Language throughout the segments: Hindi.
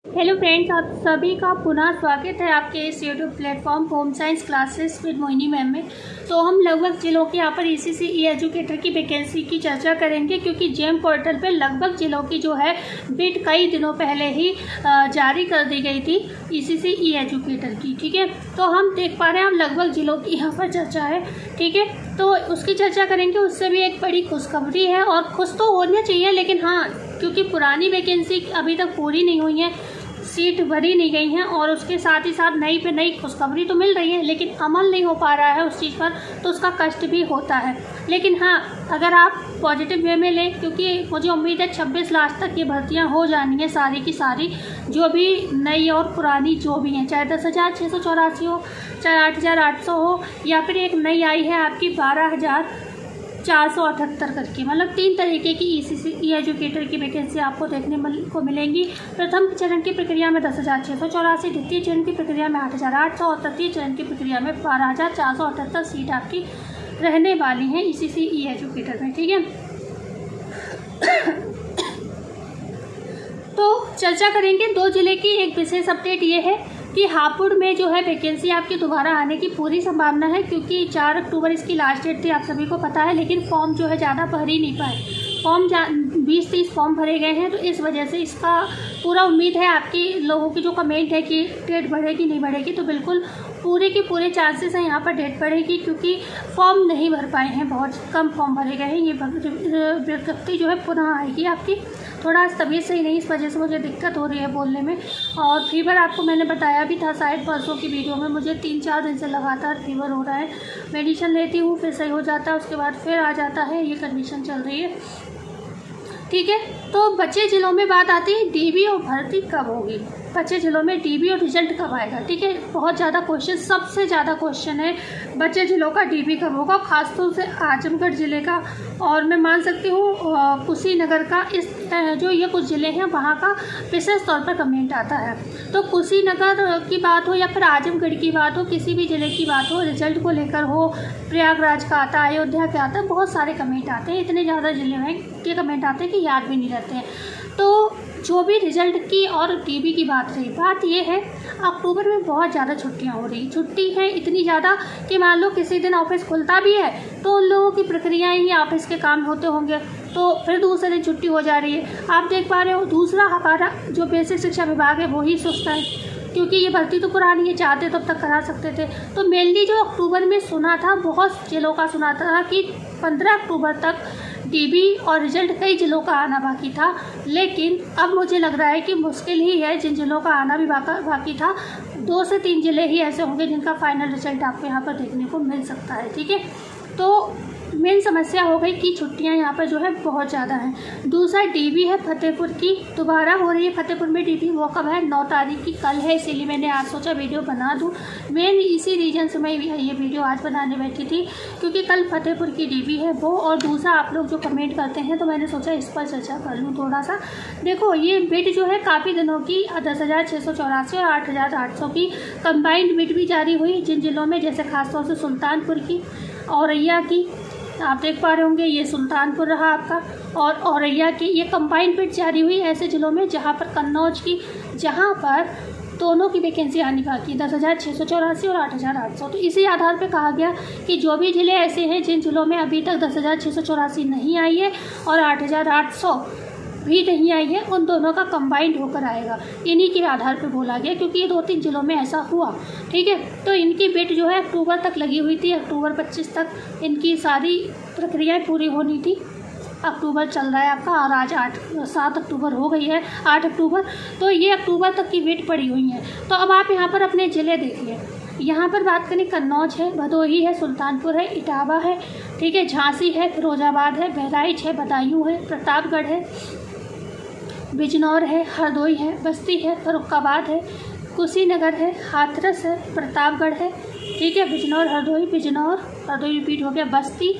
हेलो फ्रेंड्स, आप सभी का पुनः स्वागत है आपके इस YouTube platform home science classes with Mohini ma'am में। तो हम लगभग जिलों के यहाँ पर ईसीसी ई एजुकेटर की वैकेंसी की चर्चा करेंगे, क्योंकि जेम पोर्टल पे लगभग जिलों की जो है बिड कई दिनों पहले ही जारी कर दी गई थी ईसीसी ई एजुकेटर की। ठीक है, तो हम देख पा रहे हैं हम लगभग जिलों की यहाँ पर चर्चा है। ठीक है, तो उसकी चर्चा करेंगे। उससे भी एक बड़ी खुशखबरी है, और खुश तो होना चाहिए, लेकिन हाँ, क्योंकि पुरानी वैकेंसी अभी तक पूरी नहीं हुई है, सीट भरी नहीं गई हैं, और उसके साथ ही साथ नई पे नई खुशखबरी तो मिल रही है, लेकिन अमल नहीं हो पा रहा है उस चीज़ पर, तो उसका कष्ट भी होता है। लेकिन हाँ, अगर आप पॉजिटिव वे में लें, क्योंकि मुझे उम्मीद है 26 लास्ट तक ये भर्तियां हो जानी है सारी की सारी, जो भी नई और पुरानी जो भी हैं, चाहे 10,684 हो, चाहे 8,800 हो, या फिर एक नई आई है आपकी 12,478 करके, मतलब 3 तरीके की ईसीसी ई एजुकेटर की वैकेंसी आपको देखने को मिलेंगी। प्रथम चरण की प्रक्रिया में 10,684, द्वितीय चरण की प्रक्रिया में 8,800 और तृतीय चरण की प्रक्रिया में 12,478 सीट आपकी रहने वाली हैं ईसीसी ई एजुकेटर में। ठीक है, तो चर्चा करेंगे 2 जिले की। एक विशेष अपडेट ये है कि हापुड़ में जो है वैकेंसी आपकी दोबारा आने की पूरी संभावना है, क्योंकि 4 अक्टूबर इसकी लास्ट डेट थी, आप सभी को पता है, लेकिन फॉर्म जो है ज़्यादा भर ही नहीं पाए। फॉर्म 20-30 फॉर्म भरे गए हैं, तो इस वजह से इसका पूरा उम्मीद है आपकी लोगों की जो कमेंट है कि डेट बढ़ेगी नहीं बढ़ेगी, तो बिल्कुल पूरे के पूरे चांसेस हैं यहाँ पर डेट बढ़ेगी, क्योंकि फॉर्म नहीं भर पाए हैं, बहुत कम फॉर्म भरे गए हैं। ये विज्ञप्ति जो है पुनः आएगी आपकी। थोड़ा तबीयत सही नहीं, इस वजह से मुझे दिक्कत हो रही है बोलने में, और फीवर आपको मैंने बताया भी था शायद परसों की वीडियो में, मुझे 3-4 दिन से लगातार फीवर हो रहा है। मेडिसिन लेती हूँ, फिर सही हो जाता है, उसके बाद फिर आ जाता है, ये कंडीशन चल रही है। ठीक है, तो बचे जिलों में बात आती है डीबी और भर्ती कब होगी। बचे जिलों में डीबी और रिजल्ट कब आएगा। ठीक है, बहुत ज़्यादा क्वेश्चन, सबसे ज़्यादा क्वेश्चन है बचे जिलों का डीबी कब होगा, खासतौर से आजमगढ़ ज़िले का, और मैं मान सकती हूँ कुशीनगर का। इस जो ये कुछ ज़िले हैं वहाँ का विशेष तौर पर कमेंट आता है। तो कुशीनगर की बात हो या फिर आजमगढ़ की बात हो, किसी भी ज़िले की बात हो, रिजल्ट को लेकर हो, प्रयागराज का आता है, अयोध्या का आता है, बहुत सारे कमेंट आते हैं। इतने ज़्यादा ज़िले में के कमेंट आते हैं कि याद भी नहीं रहते हैं। तो जो भी रिजल्ट की और डीबी की बात रही, बात ये है अक्टूबर में बहुत ज़्यादा छुट्टियां हो रही, छुट्टी है इतनी ज़्यादा कि मान लो किसी दिन ऑफिस खुलता भी है तो उन लोगों की प्रक्रियाएं ही ऑफिस के काम होते होंगे, तो फिर दूसरे दिन छुट्टी हो जा रही है। आप देख पा रहे हो, दूसरा हमारा जो बेसिक शिक्षा विभाग है वही सुस्त है, क्योंकि ये भर्ती तो पुरानी है, चाहते तब तक करा सकते थे। तो मेनली जो अक्टूबर में सुना था, बहुत जिलों का सुना था कि 15 अक्टूबर तक डीबी और रिजल्ट कई जिलों का आना बाकी था, लेकिन अब मुझे लग रहा है कि मुश्किल ही है। जिन जिलों का आना भी बाकी था, 2 से 3 जिले ही ऐसे होंगे जिनका फाइनल रिजल्ट आपको यहाँ पर देखने को मिल सकता है। ठीक है, तो मेन समस्या हो गई कि छुट्टियां यहाँ पर जो है बहुत ज़्यादा हैं। दूसरा डीबी है फतेहपुर की, दोबारा हो रही है फतेहपुर में डीबी। वो कब है? 9 तारीख की, कल है, इसीलिए मैंने आज सोचा वीडियो बना दूँ। मेन इसी रीजन से मैं ये वीडियो आज बनाने बैठी थी, क्योंकि कल फतेहपुर की डीबी है वो, और दूसरा आप लोग जो कमेंट करते हैं, तो मैंने सोचा इस पर चर्चा कर लूँ थोड़ा सा। देखो, ये बिड जो है काफ़ी दिनों की 10,684 और 8,800 की कंबाइंड बिड भी जारी हुई जिन जिलों में, जैसे खासतौर से सुल्तानपुर की, औरैया की, आप देख पा रहे होंगे ये सुल्तानपुर रहा आपका, और औरैया की ये कंबाइंड बिड जारी हुई ऐसे जिलों में जहां पर कन्नौज की, जहां पर दोनों की वैकेंसी आनी बाकी, 10,684 और 8,800। तो इसी आधार पे कहा गया कि जो भी जिले ऐसे हैं जिन जिलों में अभी तक 10,684 नहीं आई है और 8,800 भी नहीं आई है, उन दोनों का कंबाइंड होकर आएगा। इन्हीं के आधार पे बोला गया, क्योंकि ये 2-3 जिलों में ऐसा हुआ। ठीक है, तो इनकी बिड जो है अक्टूबर तक लगी हुई थी, अक्टूबर 25 तक इनकी सारी प्रक्रियाएं पूरी होनी थी। अक्टूबर चल रहा है आपका, और आज 7 अक्टूबर हो गई है, 8 अक्टूबर, तो ये अक्टूबर तक की बिड पड़ी हुई है। तो अब आप यहाँ पर अपने ज़िले देखिए, यहाँ पर बात करें, कन्नौज है, भदोही है, सुल्तानपुर है, इटावा है, ठीक है, झांसी है, फिरोजाबाद है, बहराइच है, बदायूं है, प्रतापगढ़ है, बिजनौर है, हरदोई है, बस्ती है, फर्रुखाबाद है, कुशीनगर है, हाथरस है, प्रतापगढ़ है, ठीक है, बिजनौर, हरदोई, बिजनौर, हरदोई रिपीट हो गया, बस्ती,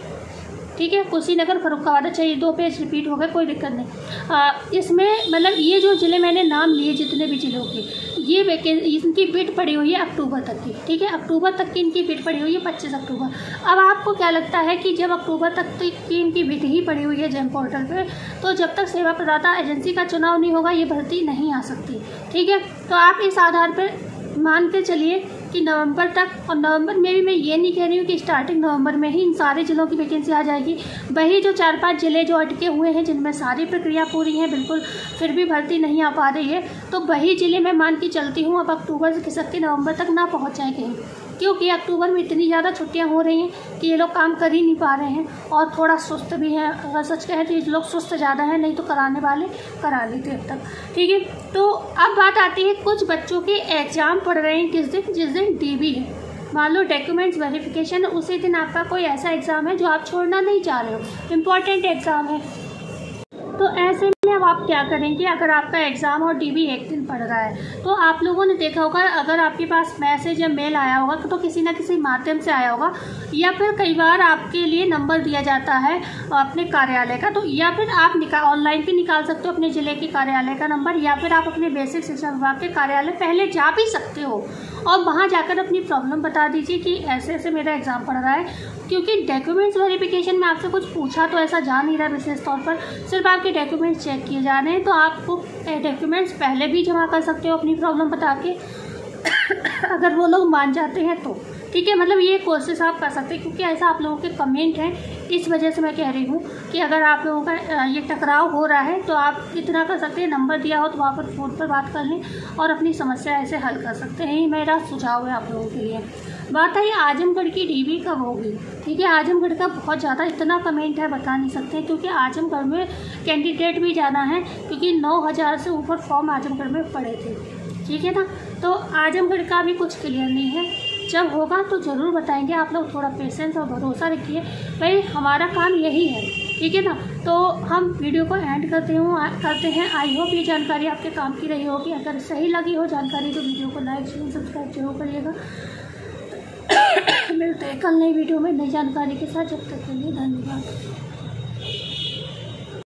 ठीक है। कुशीनगर, फर्रुखाबाद, अच्छा ये 2 पेज रिपीट हो गए, कोई दिक्कत नहीं। इसमें मतलब ये जो ज़िले मैंने नाम लिए जितने भी ज़िलों के, ये इनकी बिड पड़ी हुई है अक्टूबर तक की, ठीक है। अक्टूबर तक की इनकी बिड पड़ी हुई है 25 अक्टूबर। अब आपको क्या लगता है कि जब अक्टूबर तक की इनकी बिड ही पड़ी हुई है जेम पोर्टल पे, तो जब तक सेवा प्रदाता एजेंसी का चुनाव नहीं होगा ये भर्ती नहीं आ सकती, ठीक है। तो आप इस आधार पर मान के चलिए कि नवंबर तक, और नवंबर में भी मैं ये नहीं कह रही हूँ कि स्टार्टिंग नवंबर में ही इन सारे ज़िलों की वैकेंसी आ जाएगी। वही जो 4-5 ज़िले जो अटके हुए हैं जिनमें सारी प्रक्रिया पूरी है बिल्कुल, फिर भी भर्ती नहीं आ पा रही है, तो वही ज़िले मैं मान के चलती हूँ अब अक्टूबर से खिसक के नवंबर तक ना पहुँच जाए कहीं, क्योंकि अक्टूबर में इतनी ज़्यादा छुट्टियां हो रही हैं कि ये लोग काम कर ही नहीं पा रहे हैं और थोड़ा सुस्त भी हैं। अगर सच कहें तो ये लोग सुस्त ज़्यादा हैं, नहीं तो कराने वाले करा लेते अब तक, ठीक है। तो अब बात आती है कुछ बच्चों के एग्ज़ाम पढ़ रहे हैं जिस दिन डीबी है, मान लो डॉक्यूमेंट्स वेरिफिकेशन, उसी दिन आपका कोई ऐसा एग्ज़ाम है जो आप छोड़ना नहीं चाह रहे हो, इम्पॉर्टेंट एग्ज़ाम है। तो ऐसे में अब आप क्या करेंगे, अगर आपका एग्ज़ाम और डीबी एक दिन पड़ रहा है, तो आप लोगों ने देखा होगा अगर आपके पास मैसेज या मेल आया होगा तो किसी ना किसी माध्यम से आया होगा, या फिर कई बार आपके लिए नंबर दिया जाता है अपने कार्यालय का, तो या फिर आप ऑनलाइन भी निकाल सकते हो अपने ज़िले के कार्यालय का नंबर, या फिर आप अपने बेसिक शिक्षा विभाग के कार्यालय पहले जा भी सकते हो और वहाँ जाकर अपनी प्रॉब्लम बता दीजिए कि ऐसे ऐसे मेरा एग्ज़ाम पड़ रहा है। क्योंकि डॉक्यूमेंट्स वेरिफिकेशन में आपसे कुछ पूछा तो ऐसा जा नहीं रहा, विशेष तौर पर सिर्फ आपके डॉक्यूमेंट्स चेक किए जा रहे हैं, तो आपको डॉक्यूमेंट्स पहले भी जमा कर सकते हो अपनी प्रॉब्लम बता के अगर वो लोग मान जाते हैं तो, ठीक है। मतलब ये कोशिश आप कर सकते हैं, क्योंकि ऐसा आप लोगों के कमेंट हैं, इस वजह से मैं कह रही हूँ कि अगर आप लोगों का ये टकराव हो रहा है तो आप इतना कर सकते हैं, नंबर दिया हो तो वहाँ पर फ़ोन पर बात कर लें और अपनी समस्या ऐसे हल कर सकते हैं। ये मेरा सुझाव है आप लोगों के लिए। बात है आजमगढ़ की डीबी कब होगी, ठीक है। आजमगढ़ का बहुत ज़्यादा इतना कमेंट है बता नहीं सकते, क्योंकि आजमगढ़ में कैंडिडेट भी ज़्यादा हैं, क्योंकि 9000 से ऊपर फॉर्म आजमगढ़ में पड़े थे, ठीक है ना। तो आजमगढ़ का भी कुछ क्लियर नहीं है, जब होगा तो ज़रूर बताएंगे। आप लोग थोड़ा पेशेंस और भरोसा रखिए, भाई हमारा काम यही है, ठीक है ना। तो हम वीडियो को एंड करते हैं। आई होप ये जानकारी आपके काम की रही होगी। अगर सही लगी हो जानकारी तो वीडियो को लाइक शेयर सब्सक्राइब जरूर करिएगा। मिलते हैं कल नई वीडियो में नई जानकारी के साथ, जब तक के लिए धन्यवाद।